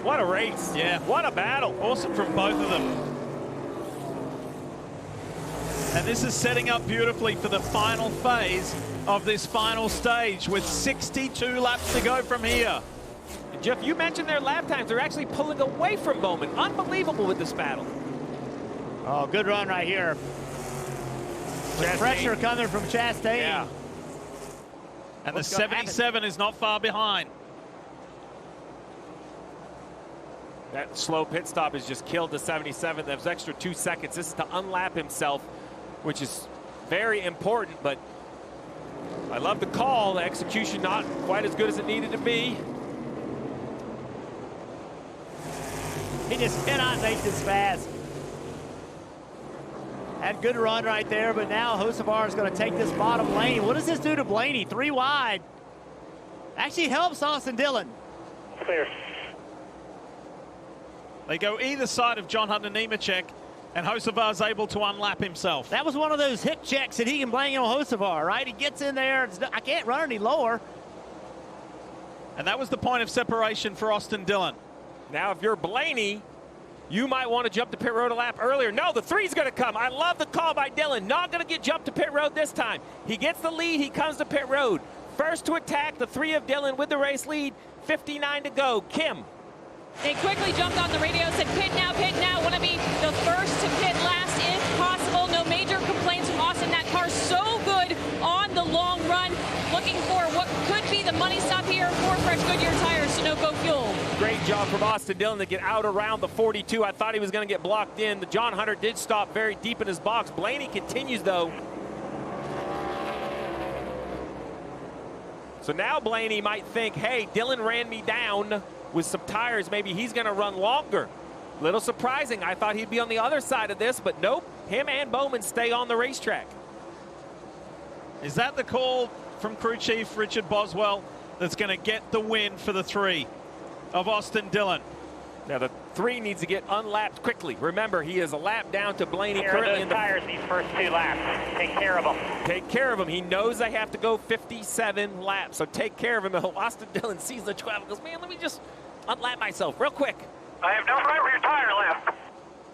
What a race. Yeah. What a battle. Awesome from both of them. And this is setting up beautifully for the final phase of this final stage with 62 laps to go from here. And Jeff, you mentioned their lap times. They're actually pulling away from Bowman. Unbelievable with this battle. Oh, good run right here. The pressure coming from Chastain. Yeah. And the 77 is not far behind. That slow pit stop has just killed the 77. That was extra 2 seconds. This is to unlap himself, which is very important, but I love the call. The execution not quite as good as it needed to be. He just cannot make this fast. Had good run right there, but now Hocevar is going to take this bottom lane. What does this do to Blaney? 3 wide. Actually helps Austin Dillon. Clear. They go either side of John Hunter Nemechek, and Hocevar is able to unlap himself. That was one of those hip checks that he can blame on Hocevar, right? He gets in there. I can't run any lower. And that was the point of separation for Austin Dillon. Now, if you're Blaney, you might want to jump to pit road a lap earlier. No, the 3's going to come. I love the call by Dillon. Not going to get jumped to pit road this time. He gets the lead. He comes to pit road. First to attack, the 3 of Dillon with the race lead. 59 to go. Kim. They quickly jumped on the radio, said pit now, want to be the first to pit last if possible. No major complaints from Austin. That car's so good on the long run. Looking for what could be the money stop here for fresh Goodyear tires, Sunoco fuel. Great job from Austin Dillon to get out around the 42. I thought he was going to get blocked in. The John Hunter did stop very deep in his box. Blaney continues, though. So now Blaney might think, hey, Dillon ran me down with some tires. Maybe he's going to run longer. Little surprising. I thought he'd be on the other side of this, but nope. Him and Bowman stay on the racetrack. Is that the call from crew chief Richard Boswell that's going to get the win for the 3 of Austin Dillon? Now the 3 needs to get unlapped quickly. Remember, he is a lap down to Blaney Care currently of in those the tires these first 2 laps. Take care of them. Take care of him. He knows they have to go 57 laps, so take care of him. Austin Dillon sees the 12 and goes, man, let me just unlap myself real quick. I have no right rear tire left.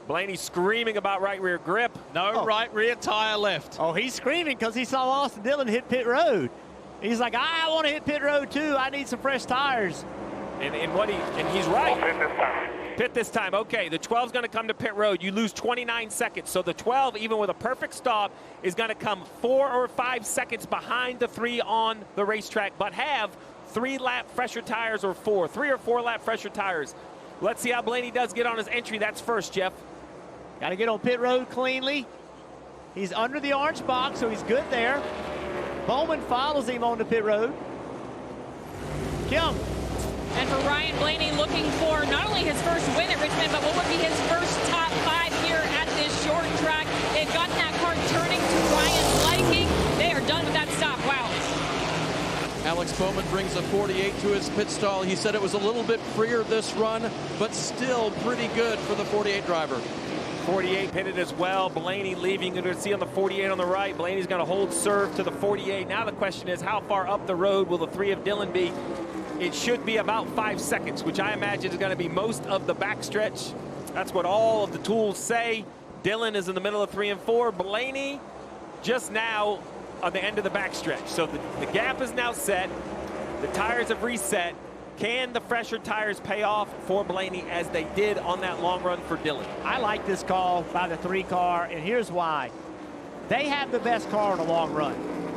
Blaney screaming about right rear grip. No right rear tire left. Oh, he's screaming because he saw Austin Dillon hit pit road. He's like, I want to hit pit road too. I need some fresh tires. And he's right. We'll pit this time. Pit this time. Okay, the 12's going to come to pit road. You lose 29 seconds. So the 12, even with a perfect stop, is going to come 4 or 5 seconds behind the 3 on the racetrack, but have 3 lap fresher tires or 3 or 4 lap fresher tires. Let's see how Blaney does get on his entry. That's first, Jeff. Got to get on pit road cleanly. He's under the orange box, so he's good there. Bowman follows him on the pit road. Kim. And for Ryan Blaney, looking for not only his first win at Richmond, but what would be his first top 5 here at this short track. They've gotten that car turning to Ryan's liking. They are done with that stop. Wow. Alex Bowman brings a 48 to his pit stall. He said it was a little bit freer this run, but still pretty good for the 48 driver. 48 pitted as well. Blaney leaving. You're going to see on the 48 on the right. Blaney's going to hold serve to the 48. Now the question is, how far up the road will the 3 of Dillon be? It should be about 5 seconds, which I imagine is going to be most of the backstretch. That's what all of the tools say. Dillon is in the middle of 3 and 4. Blaney just now on the end of the backstretch. So the gap is now set. The tires have reset. Can the fresher tires pay off for Blaney as they did on that long run for Dillon? I like this call by the 3 car, and here's why. They have the best car in the long run.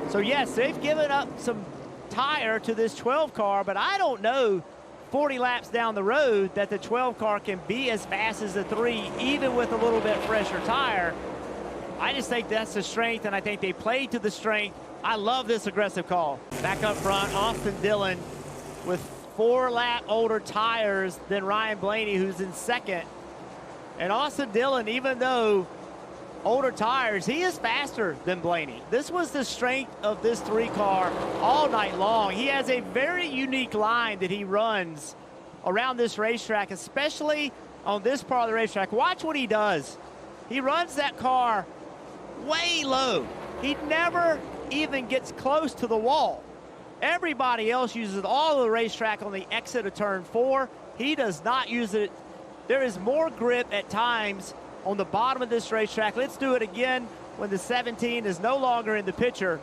So yes, they've given up some tire to this 12 car, but I don't know 40 laps down the road that the 12 car can be as fast as the 3, even with a little bit fresher tire. I just think that's the strength, and I think they played to the strength. I love this aggressive call. Back up front, Austin Dillon with 4 lap older tires than Ryan Blaney, who's in second. And Austin Dillon, even though older tires, he is faster than Blaney. This was the strength of this 3 car all night long. He has a very unique line that he runs around this racetrack, especially on this part of the racetrack. Watch what he does. He runs that car way low. He never even gets close to the wall. Everybody else uses all of the racetrack on the exit of turn 4. He does not use it. There is more grip at times on the bottom of this racetrack. Let's do it again when the 17 is no longer in the picture.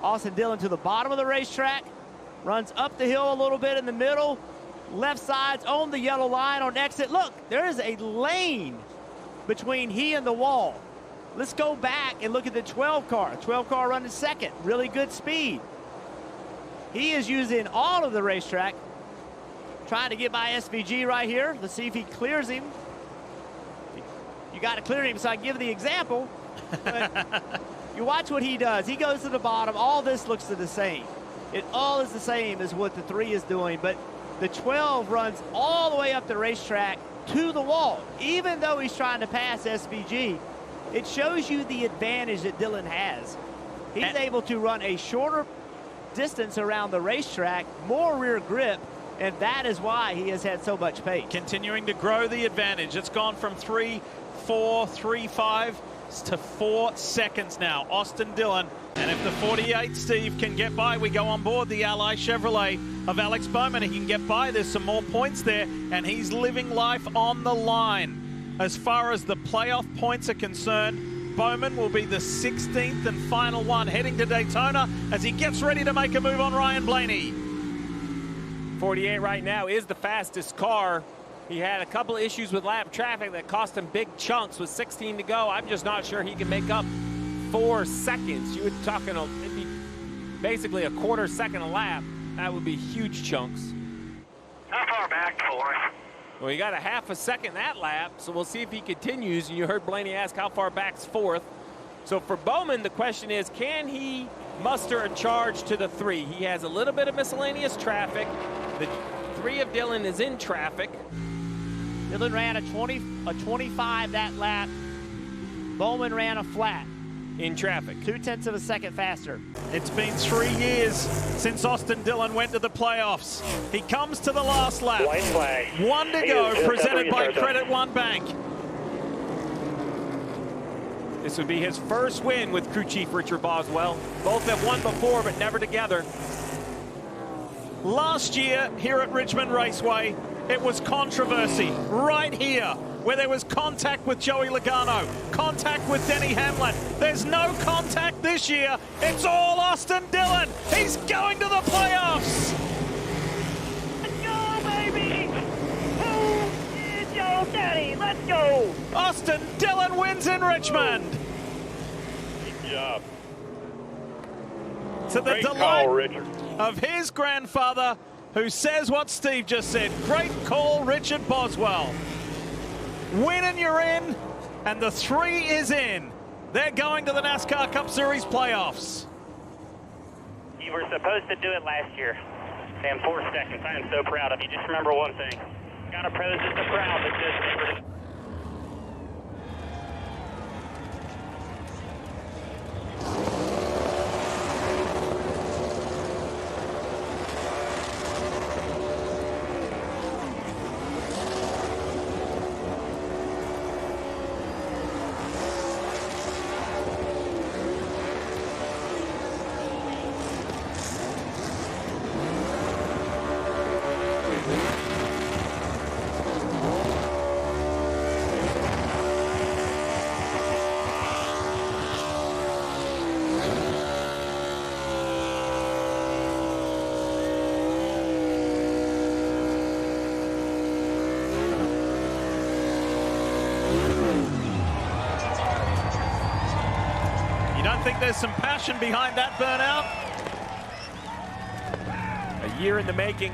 Austin Dillon to the bottom of the racetrack, runs up the hill a little bit in the middle, left side's on the yellow line on exit. Look, there is a lane between he and the wall. Let's go back and look at the 12 car. 12 car running second, really good speed. He is using all of the racetrack, trying to get by SVG right here. Let's see if he clears him. You got to clear him, so I give the example. But you watch what he does. He goes to the bottom. All this looks the same. It all is the same as what the 3 is doing, but the 12 runs all the way up the racetrack to the wall. Even though he's trying to pass SVG, it shows you the advantage that Dillon has. He's able to run a shorter distance around the racetrack, more rear grip, and that is why he has had so much pace. Continuing to grow the advantage. It's gone from 3-4, 3-5 to 4 seconds now. Austin Dillon. And if the 48, Steve, can get by, we go on board the Ally Chevrolet of Alex Bowman. He can get by. There's some more points there, and he's living life on the line. As far as the playoff points are concerned, Bowman will be the 16th and final one heading to Daytona as he gets ready to make a move on Ryan Blaney. 48 right now is the fastest car. He had a couple of issues with lap traffic that cost him big chunks with 16 to go. I'm just not sure he can make up 4 seconds. You would talking, it'd be basically a quarter second a lap. That would be huge chunks. How far back for us? Well, he got a half a second that lap, so we'll see if he continues. And you heard Blaney ask how far back's 4th. So for Bowman, the question is, can he muster a charge to the 3? He has a little bit of miscellaneous traffic. The 3 of Dillon is in traffic. Dillon ran a 25 that lap. Bowman ran a flat. In traffic. 0.2 of a second faster. It's been 3 years since Austin Dillon went to the playoffs. He comes to the last lap. White flag. 1 to go, presented by Credit One Bank. This would be his first win with crew chief Richard Boswell. Both have won before, but never together. Last year here at Richmond Raceway, it was controversy right here, where there was contact with Joey Logano, contact with Denny Hamlin. There's no contact this year. It's all Austin Dillon. He's going to the playoffs. Let's go, baby! Who is your daddy? Let's go! Austin Dillon wins in Richmond. Good job. To the Great delight call, Richard. of his grandfather, who says what Steve just said. Great call, Richard Boswell. Win and you're in, and the 3 is in. They're going to the NASCAR Cup Series playoffs. You were supposed to do it last year. And 4 seconds. I am so proud of you. Just remember one thing. Got a pros just a crowd that just never... You don't think there's some passion behind that burnout? A year in the making.